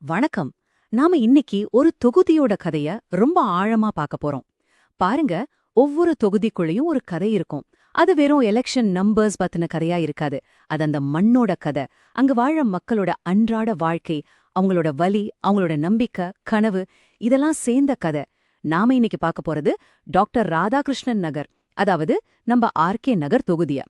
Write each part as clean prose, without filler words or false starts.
வணக்கம். நாம இன்னைக்கு ஒரு தொகுதியோட கதைய ரொம்ப ஆழமா பார்க்க போறோம். பாருங்க, ஒவ்வொரு தொகுதிக்குள்ளேயும் ஒரு கதை இருக்கும். அது வெறும் எலெக்ஷன் நம்பர்ஸ் பத்தின கதையா இருக்காது. அது அந்த மண்ணோட கதை. அங்க வாழ மக்களோட அன்றாட வாழ்க்கை, அவங்களோட வலி, அவங்களோட நம்பிக்கை, கனவு, இதெல்லாம் சேர்ந்த கதை. நாம இன்னைக்கு பார்க்க போறது டாக்டர் ராதாகிருஷ்ணன் நகர், அதாவது நம்ம ஆர்கே நகர் தொகுதிய.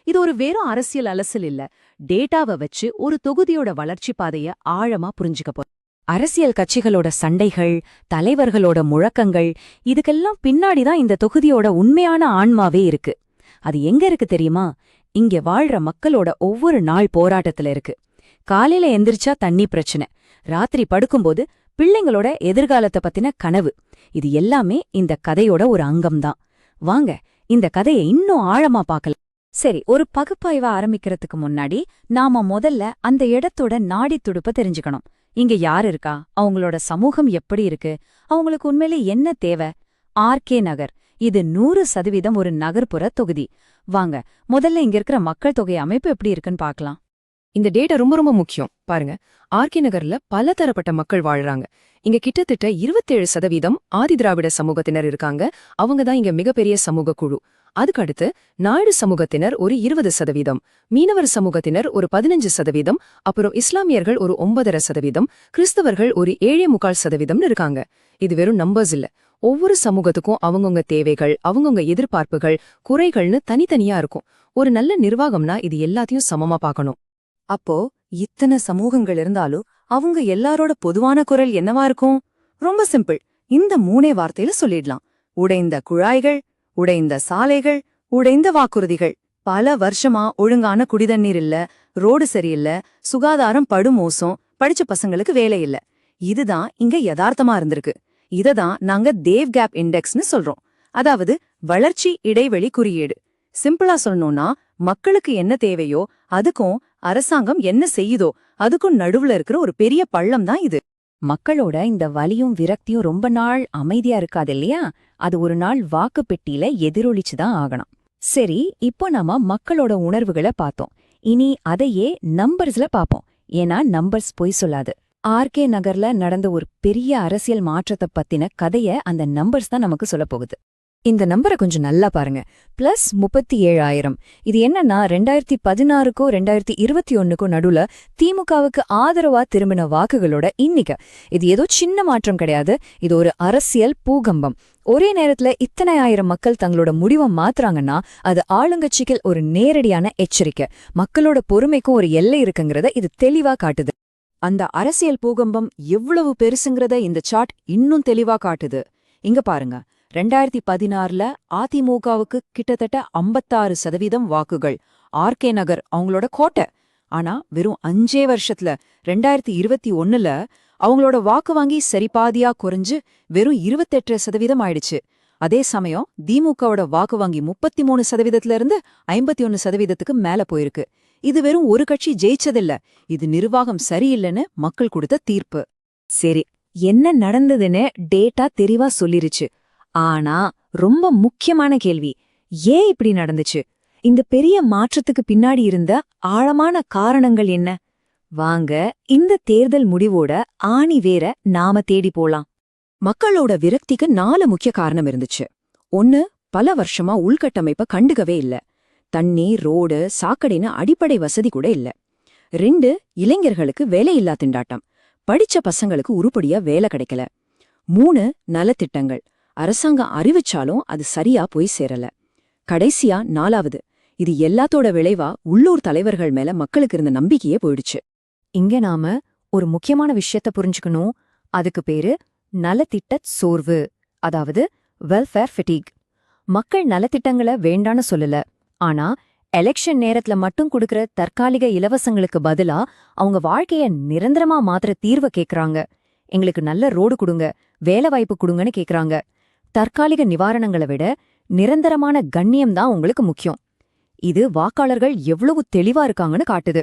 இது ஒரு வெறும் அரசியல் அலசல் இல்ல, டேட்டாவை வச்சு ஒரு தொகுதியோட வளர்ச்சி பாதைய ஆழமா புரிஞ்சுக்க போறோம். அரசியல் கட்சிகளோட சண்டைகள், தலைவர்களோட முழக்கங்கள், இதுக்கெல்லாம் பின்னாடிதான் இந்த தொகுதியோட உண்மையான ஆன்மாவே இருக்கு. அது எங்க இருக்கு தெரியுமா? இங்க வாழ்ற மக்களோட ஒவ்வொரு நாள் போராட்டத்துல இருக்கு. காலையில எந்திரிச்சா தண்ணி பிரச்சனை, ராத்திரி படுக்கும்போது பிள்ளைங்களோட எதிர்காலத்தை பத்தின கனவு, இது எல்லாமே இந்த கதையோட ஒரு அங்கம்தான். வாங்க, இந்த கதையை இன்னும் ஆழமா பார்க்கலாம். சரி, ஒரு பகுப்பாய்வா ஆரம்பிக்கிறதுக்கு முன்னாடி நாம முதல்ல அந்த இடத்தோட நாடி துடுப்ப தெரிஞ்சுக்கணும். இங்க யார் இருக்கா, அவங்களோட சமூகம் எப்படி இருக்கு, அவங்களுக்கு உண்மையிலே என்ன தேவை? ஆர்கே நகர் இது 100% ஒரு நகர்ப்புற தொகுதி. வாங்க, முதல்ல இங்க இருக்கிற மக்கள் தொகை அமைப்பு எப்படி இருக்குன்னு பார்க்கலாம். இந்த டேட்டா ரொம்ப ரொம்ப முக்கியம். பாருங்க, ஆர்கே நகர்ல பல தரப்பட்ட மக்கள் வாழ்றாங்க. இங்க கிட்டத்தட்ட 27% ஆதிதிராவிட சமூகத்தினர் இருக்காங்க. அவங்க தான் இங்க மிகப்பெரிய சமூக குழு. அதுக்கடுத்து நாயுடு சமூகத்தினர் ஒரு 20%, மீனவர் சமூகத்தினர் ஒரு 15%, அப்புறம் இஸ்லாமியர்கள் ஒரு 9.5%, கிறிஸ்தவர்கள் ஒரு 7.25% இருக்காங்க. இது வெறும் நம்பர்ஸ் இல்ல. ஒவ்வொரு சமூகத்துக்கும் அவங்கவுங்க தேவைகள், அவங்கவுங்க எதிர்பார்ப்புகள், குறைகள்னு தனித்தனியா இருக்கும். ஒரு நல்ல நிர்வாகம்னா இது எல்லாத்தையும் சமமா பார்க்கணும். அப்போ இத்தனை சமூகங்கள் இருந்தாலும் அவங்க எல்லாரோட பொதுவான குரல் என்னவா இருக்கும்? ரொம்ப சிம்பிள். இந்த 3 வார்த்தையில சொல்லிடலாம்: உடைந்த குழாய்கள், உடைந்த சாலைகள், உடைந்த வாக்குறுதிகள். பல வருஷமா ஒழுங்கான குடிதண்ணீர் இல்ல, ரோடு சரியில்ல, சுகாதாரம் படுமோசம், படிச்ச பசங்களுக்கு வேலை இல்ல. இதுதான் இங்க யதார்த்தமா இருந்திருக்கு. இததான் நாங்க தேவ் கேப் இண்டெக்ஸ்னு சொல்றோம். அதாவது வளர்ச்சி இடைவெளி குறியீடு. சிம்பிளா சொல்லணும்னா, மக்களுக்கு என்ன தேவையோ அதுக்கும் அரசாங்கம் என்ன செய்யுதோ அதுக்கும் நடுவுல இருக்கிற ஒரு பெரிய பள்ளம் தான் இது. மக்களோட இந்த வலியும் விரக்தியும் ரொம்ப நாள் அமைதியா இருக்காது இல்லையா? அது ஒரு நாள் வாக்கு பெட்டியில எதிரொலிச்சுதான் ஆகணும். சரி, இப்போ நாம மக்களோட உணர்வுகளை பார்த்தோம். இனி அதையே நம்பர்ஸ்ல பாப்போம். ஏன்னா நம்பர்ஸ் பொய் சொல்லாது. ஆர்கே நகர்ல நடந்த ஒரு பெரிய அரசியல் மாற்றத்தை பத்தின கதைய அந்த நம்பர்ஸ் தான் நமக்கு சொல்லப் போகுது. இந்த நம்பரை கொஞ்சம் நல்லா பாருங்க. +37,000. இது என்னன்னா 2016க்கும் 2021க்கும் நடுவுல திமுகவுக்கு ஆதரவா திரும்பின வாக்குகளோட எண்ணிக்கை. இது ஏதோ சின்ன மாற்றம் கிடையாது, இது ஒரு அரசியல் பூகம்பம். ஒரே நேரத்துல இத்தனை ஆயிரம் மக்கள் தங்களோட முடிவை மாத்துறாங்கன்னா அது ஆளுங்கட்சிகள் ஒரு நேரடியான எச்சரிக்கை. மக்களோட பொறுமைக்கும் ஒரு எல்லை இருக்குங்கிறத இது தெளிவா காட்டுது. அந்த அரசியல் பூகம்பம் எவ்வளவு பெருசுங்கிறத இந்த சார்ட் இன்னும் தெளிவா காட்டுது. இங்க பாருங்க, 2016ல அதிமுகவுக்கு கிட்டத்தட்ட 56% வாக்குகள். ஆர்கே நகர் அவங்களோட கோட்டை. ஆனா வெறும் 5 வருஷத்துல 2021ல அவங்களோட வாக்கு வாங்கி சரிபாதியா குறைஞ்சு வெறும் 28% ஆயிடுச்சு. அதே சமயம் திமுகவோட வாக்கு வாங்கி 33%லிருந்து 51%க்கு மேல போயிருக்கு. இது வெறும் ஒரு கட்சி ஜெயிச்சதில்ல, இது நிர்வாகம் சரியில்லைன்னு மக்கள் கொடுத்த தீர்ப்பு. சரி, என்ன நடந்ததுன்னு டேட்டா தெளிவா சொல்லிருச்சு. ஆனா ரொம்ப முக்கியமான கேள்வி, ஏன் இப்படி நடந்துச்சு? இந்த பெரிய மாற்றத்துக்கு பின்னாடி இருந்த ஆழமான காரணங்கள் என்ன? வாங்க, இந்த தேர்தல் முடிவோட ஆணி வேற நாம தேடி போலாம். மக்களோட விரக்திக்கு 4 முக்கிய காரணம் இருந்துச்சு. 1, பல வருஷமா உள்கட்டமைப்ப கண்டுக்கவே இல்ல. தண்ணி, ரோடு, சாக்கடைன்னு அடிப்படை வசதி கூட இல்ல. 2, இளைஞர்களுக்கு வேலையில்லா திண்டாட்டம். படிச்ச பசங்களுக்கு உருப்படியா வேலை கிடைக்கல. 3, நலத்திட்டங்கள். அரசாங்கம் அறிவிச்சாலும் அது சரியா போய் சேரல. கடைசியா 4வது, இது எல்லாத்தோட விளைவா உள்ளூர் தலைவர்கள் மேல மக்களுக்கு இருந்த நம்பிக்கையே போயிடுச்சு. இங்க நாம ஒரு முக்கியமான விஷயத்த புரிஞ்சுக்கணும். அதுக்கு பேரு நலத்திட்ட சோர்வு, அதாவது வெல்ஃபேர் ஃபெட்டிக். மக்கள் நலத்திட்டங்களை வேண்டான்னு சொல்லல, ஆனா எலெக்ஷன் நேரத்துல மட்டும் கொடுக்கற தற்காலிக இலவசங்களுக்கு பதிலா அவங்க வாழ்க்கைய நிரந்தரமா மாத்திர தீர்வை கேக்குறாங்க. எங்களுக்கு நல்ல ரோடு கொடுங்க, வேலை வாய்ப்பு கொடுங்கன்னு கேக்குறாங்க. தற்காலிக நிவாரணங்களை விட நிரந்தரமான கண்ணியம்தான் உங்களுக்கு முக்கியம். இது வாக்காளர்கள் எவ்வளவு தெளிவா இருக்காங்கன்னு காட்டுது.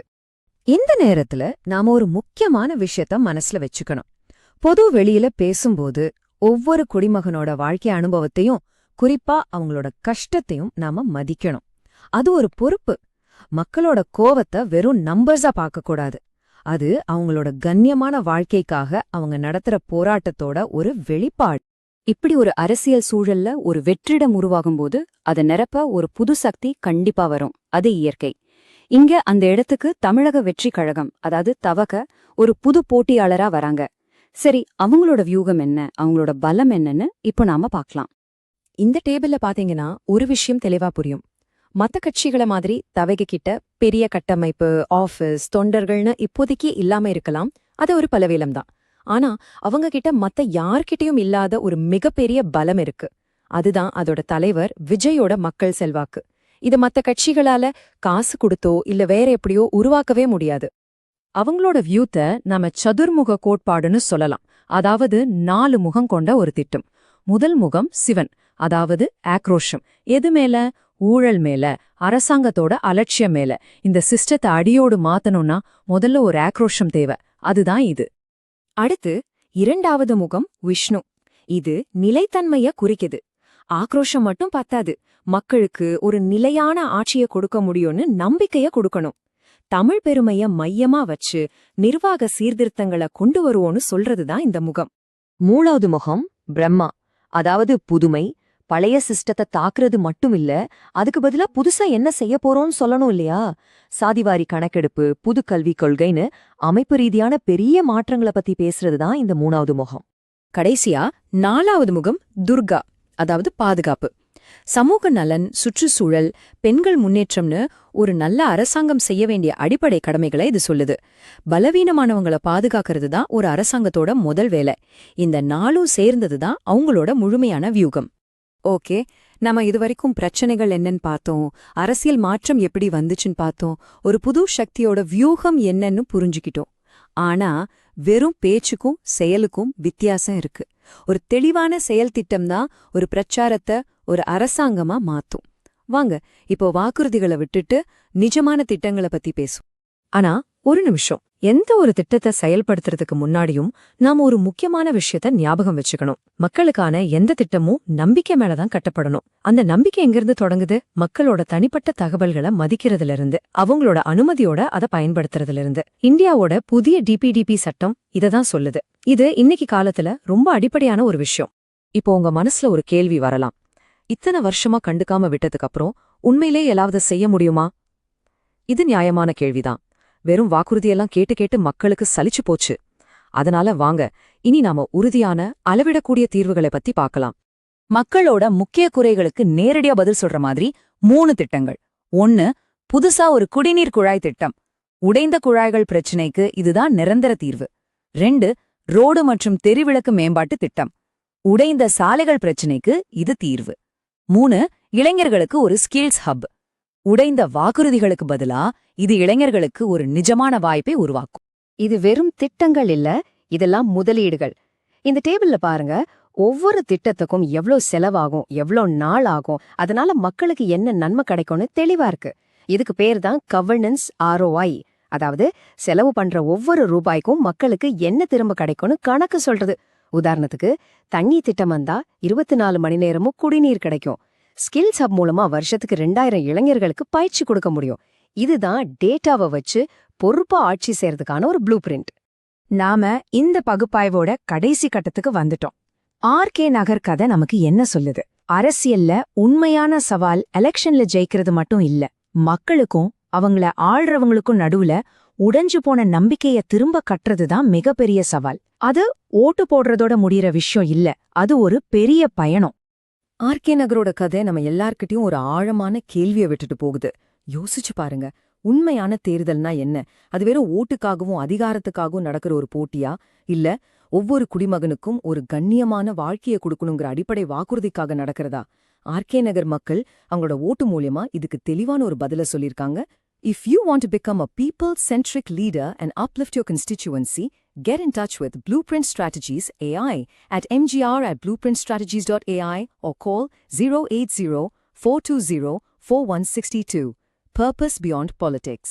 இந்த நேரத்துல நாம ஒரு முக்கியமான விஷயத்த மனசுல வச்சுக்கணும். பொது வெளியில பேசும்போது ஒவ்வொரு குடிமகனோட வாழ்க்கை அனுபவத்தையும், குறிப்பா அவங்களோட கஷ்டத்தையும் நாம மதிக்கணும். அது ஒரு பொறுப்பு. மக்களோட கோவத்தை வெறும் நம்பர்ஸா பார்க்கக்கூடாது, அது அவங்களோட கண்ணியமான வாழ்க்கைக்காக அவங்க நடத்துற போராட்டத்தோட ஒரு வெளிப்பாடு. இப்படி ஒரு அரசியல் சூழல்ல ஒரு வெற்றிடம் உருவாகும்போது அதை நிரப்ப ஒரு புது சக்தி கண்டிப்பா வரும். அது இயற்கை. இங்க அந்த இடத்துக்கு தமிழக வெற்றி கழகம், அதாவது தவக, ஒரு புது போட்டியாளரா வராங்க. சரி, அவங்களோட வியூகம் என்ன, அவங்களோட பலம் என்னன்னு இப்போ நாம பார்க்கலாம். இந்த டேபிள்ல பாத்தீங்கன்னா ஒரு விஷயம் தெளிவா புரியும். மத்த கட்சிகளை மாதிரி தவைக கிட்ட பெரிய கட்டமைப்பு, ஆபீஸ், தொண்டர்கள்னு இப்போதைக்கு இல்லாம இருக்கலாம். அது ஒரு பலவீனம்தான். ஆனா அவங்க கிட்ட மத்த யார்கிட்டயும் இல்லாத ஒரு மிகப்பெரிய பலம் இருக்கு. அதுதான் அதோட தலைவர் விஜயோட மக்கள் செல்வாக்கு. இது மத்த கட்சிகளால காசு கொடுத்தோ இல்ல வேற எப்படியோ உருவாக்கவே முடியாது. அவங்களோட வியூத்த நாம சதுர்முக கோட்பாடுன்னு சொல்லலாம். அதாவது 4 முகம் கொண்ட ஒரு திட்டம். முதல் முகம் சிவன், அதாவது ஆக்ரோஷம். எது மேல? ஊழல் மேல, அரசாங்கத்தோட அலட்சியம் மேல. இந்த சிஸ்டத்தை அடியோடு மாத்தணும்னா முதல்ல ஒரு ஆக்ரோஷம் தேவை. அதுதான் இது. அடுத்து 2வது முகம் விஷ்ணு. இது நிலைத்தன்மைய குறிக்குது. ஆக்ரோஷம் மட்டும் பத்தாது, மக்களுக்கு ஒரு நிலையான ஆட்சியை கொடுக்க முடியும்னு நம்பிக்கைய கொடுக்கணும். தமிழ் பெருமைய மையமா வச்சு நிர்வாக சீர்திருத்தங்களை கொண்டு வருவோன்னு சொல்றதுதான் இந்த முகம். 3வது முகம் பிரம்மா, அதாவது புதுமை. பழைய சிஸ்டத்தை தாக்குறது மட்டும் இல்ல, அதுக்கு பதிலா புதுசா என்ன செய்ய போறோம்னு சொல்லணும் இல்லையா? சாதிவாரி கணக்கெடுப்பு, புது கல்விக் கொள்கைன்னு அமைப்பு ரீதியான பெரிய மாற்றங்களை பத்தி பேசுறதுதான் இந்த 3வது முகம். கடைசியா 4வது முகம் துர்கா, அதாவது பாதுகாப்பு. சமூக நலன், சுற்றுச்சூழல், பெண்கள் முன்னேற்றம்னு ஒரு நல்ல அரசாங்கம் செய்ய வேண்டிய அடிப்படை கடமைகளை இது சொல்லுது. பலவீனமானவங்கள பாதுகாக்கிறது தான் ஒரு அரசாங்கத்தோட முதல் வேலை. இந்த 4ம் சேர்ந்ததுதான் அவங்களோட முழுமையான வியூகம். ஓகே, நம்ம இதுவரைக்கும் பிரச்சனைகள் என்னன்னு பார்த்தோம், அரசியல் மாற்றம் எப்படி வந்துச்சுன்னு பார்த்தோம், ஒரு புது சக்தியோட வியூகம் என்னன்னு புரிஞ்சுக்கிட்டோம். ஆனா வெறும் பேச்சுக்கும் செயலுக்கும் வித்தியாசம் இருக்கு. ஒரு தெளிவான செயல் திட்டம்தான் ஒரு பிரச்சாரத்தை ஒரு அரசாங்கமா மாத்தும். வாங்க இப்போ வாக்குறுதிகளை விட்டுட்டு நிஜமான திட்டங்களை பத்தி பேசும். ஆனா ஒரு நிமிஷம், எந்த ஒரு திட்டத்தை செயல்படுத்துறதுக்கு முன்னாடியும் நாம ஒரு முக்கியமான விஷயத்த ஞாபகம் வச்சுக்கணும். மக்களுக்கான எந்த திட்டமும் நம்பிக்கை மேலதான் கட்டப்படணும். அந்த நம்பிக்கை எங்கிருந்து தொடங்குது? மக்களோட தனிப்பட்ட தகவல்களை மதிக்கிறதுல இருந்து, அவங்களோட அனுமதியோட அதை பயன்படுத்துறதுல இருந்து. இந்தியாவோட புதிய டிபிடிபி சட்டம் இததான் சொல்லுது. இது இன்னைக்கு காலத்துல ரொம்ப அடிப்படையான ஒரு விஷயம். இப்போ உங்க மனசுல ஒரு கேள்வி வரலாம். இத்தனை வருஷமா கண்டுக்காம விட்டதுக்கு அப்புறம் உண்மையிலே எல்லாவது செய்ய முடியுமா? இது நியாயமான கேள்விதான். வெறும் வாக்குறுதியெல்லாம் கேட்டு கேட்டு மக்களுக்கு சலிச்சு போச்சு. அதனால வாங்க இனி நாம உறுதியான, அளவிடக்கூடிய தீர்வுகளை பத்தி பார்க்கலாம். மக்களோட முக்கிய குறைகளுக்கு நேரடியா பதில் சொல்ற மாதிரி 3 திட்டங்கள். 1, புதுசா ஒரு குடிநீர் குழாய் திட்டம். உடைந்த குழாய்கள் பிரச்சினைக்கு இதுதான் நிரந்தர தீர்வு. 2, ரோடு மற்றும் தெருவிளக்கு மேம்பாட்டு திட்டம். உடைந்த சாலைகள் பிரச்சினைக்கு இது தீர்வு. 3, இளைஞர்களுக்கு ஒரு ஸ்கில்ஸ் ஹப். உடைந்த வாக்குறுதிகளுக்கு பதிலா இது இளைஞர்களுக்கு ஒரு நிஜமான வாய்ப்பை உருவாக்கும். இது வெறும் திட்டங்கள் இல்ல, இதெல்லாம் முதலீடுகள். இந்த டேபிள்ல பாருங்க, ஒவ்வொரு திட்டத்துக்கும் எவ்ளோ செலவாகும், எவ்ளோ நாள் ஆகும், அதனால மக்களுக்கு என்ன நன்மை கிடைக்கும்னு தெளிவா இருக்கு. இதுக்கு பேர் தான் கவர்னன்ஸ் ROI. அதாவது செலவு பண்ற ஒவ்வொரு ரூபாய்க்கும் மக்களுக்கு என்ன திரும்ப கிடைக்கும்னு கணக்கு சொல்றது. உதாரணத்துக்கு, தண்ணி திட்டம் வந்தா 24 மணி நேரமும் குடிநீர் கிடைக்கும். ஸ்கில்ஸ் ஹப் மூலமா வருஷத்துக்கு 2000 இளைஞர்களுக்கு பயிற்சி கொடுக்க முடியும். இதுதான் டேட்டாவை வச்சு பொறுப்பா ஆட்சி செய்யறதுக்கான ஒரு ப்ளூ பிரிண்ட். நாம இந்த பகுப்பாய்வோட கடைசி கட்டத்துக்கு வந்துட்டோம். RK நகர் கதை நமக்கு என்ன சொல்லுது? அரசியல்ல உண்மையான சவால் எலெக்ஷன்ல ஜெயிக்கிறது மட்டும் இல்ல, மக்களுக்கும் அவங்கள ஆள்றவங்களுக்கும் நடுவுல உடைஞ்சு போன நம்பிக்கைய திரும்ப கட்டுறதுதான் மிகப்பெரிய சவால். அது ஓட்டு போடுறதோட முடியற விஷயம் இல்ல, அது ஒரு பெரிய பயணம். RK நகரோட கதை நம்ம எல்லார்கிட்டயும் ஒரு ஆழமான கேள்வியை விட்டுட்டு போகுது. யோசிச்சு பாருங்க, உண்மையான தேர்தல்னா என்ன? அது வெறும் ஓட்டுக்காகவும் அதிகாரத்துக்காகவும் நடக்கிற ஒரு போட்டியா, இல்ல ஒவ்வொரு குடிமகனுக்கும் ஒரு கண்ணியமான வாழ்க்கையை கொடுக்கணுங்கிற அடிப்படை வாக்குறுதிக்காக நடக்கிறதா? RK நகர் மக்கள் அவங்களோட ஓட்டு மூலியமா இதுக்கு தெளிவான ஒரு பதில சொல்லிருக்காங்க. If you want to become a people-centric leader and uplift your constituency, get in touch with Blueprint Strategies AI at mgr@blueprintstrategies.ai or call 080-420-4162. Purpose beyond politics.